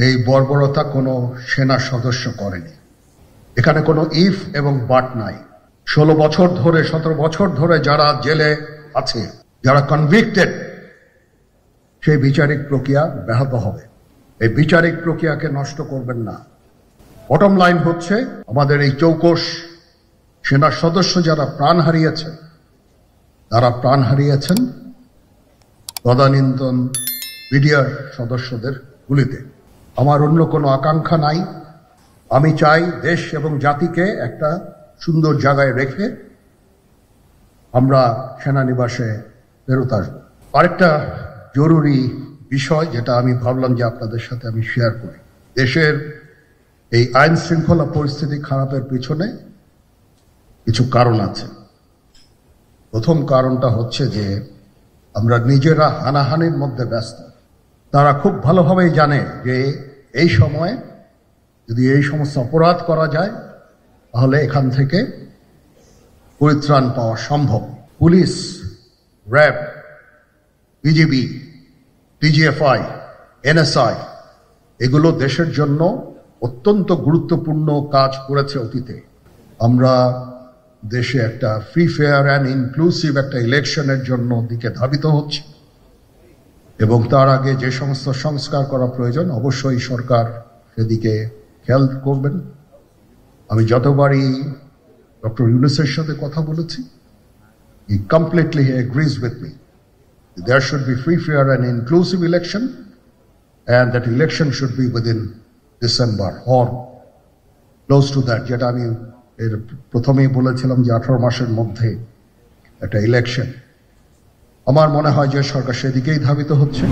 এই বর্বরতা কোনো সেনা সদস্য করেনি। এখানে কোনো ইফ এবং বাট নাই। 16 বছর ধরে 17 বছর ধরে যারা জেলে আছে, যারা কনভিক্টেড, সেই বিচারিক প্রক্রিয়া ব্যাহত হবে। এই বিচারিক প্রক্রিয়াকে নষ্ট করবেন না। বটম লাইন হচ্ছে, আমাদের এই চৌকস সেনা সদস্য যারা প্রাণ হারিয়েছেন, তারা প্রাণ হারিয়েছেন তদানীন্তন বিডিআর সদস্যদের গুলিতে। আমার অন্য কোনো আকাঙ্ক্ষা নাই। আমি চাই দেশ এবং জাতিকে একটা সুন্দর জায়গায় রেখে আমরা সেনানিবাসে ফেরত আসব। আরেকটা জরুরি বিষয় যেটা আমি ভাবলাম যে আপনাদের সাথে আমি শেয়ার করি। দেশের এই আইন শৃঙ্খলা পরিস্থিতি খারাপের পিছনে কিছু কারণ আছে। প্রথম কারণটা হচ্ছে যে আমরা নিজেরা হানাহানির মধ্যে ব্যস্ত। তারা খুব ভালোভাবেই জানে যে এই সময়ে যদি এই সমস্ত অপরাধ করা যায় তাহলে এখান থেকে পরিত্রাণ পাওয়া সম্ভব। Police, RAB, BGB, DGFI, NSI এগুলো দেশের জন্য অত্যন্ত গুরুত্বপূর্ণ কাজ করেছে অতীতে। আমরা দেশে একটা ফ্রি, ফেয়ার অ্যান্ড ইনক্লুসিভ একটা ইলেকশনের জন্য দিকে ধাবিত হচ্ছে এবং তার আগে যে সমস্ত সংস্কার করা প্রয়োজন অবশ্যই সরকার সেদিকে খেয়াল করবেন। আমি যতবারই ডক্টর ইউনূসের সাথে কথা বলেছি, he completely agrees with me. There should be free, fair and inclusive election, and that election should be within December or close to that. যেটা আমি এর প্রথমেই বলেছিলাম যে 18 মাসের মধ্যে একটা ইলেকশন। আমার মনে হয় যে সরকার সেদিকেই ধাবিত হচ্ছে।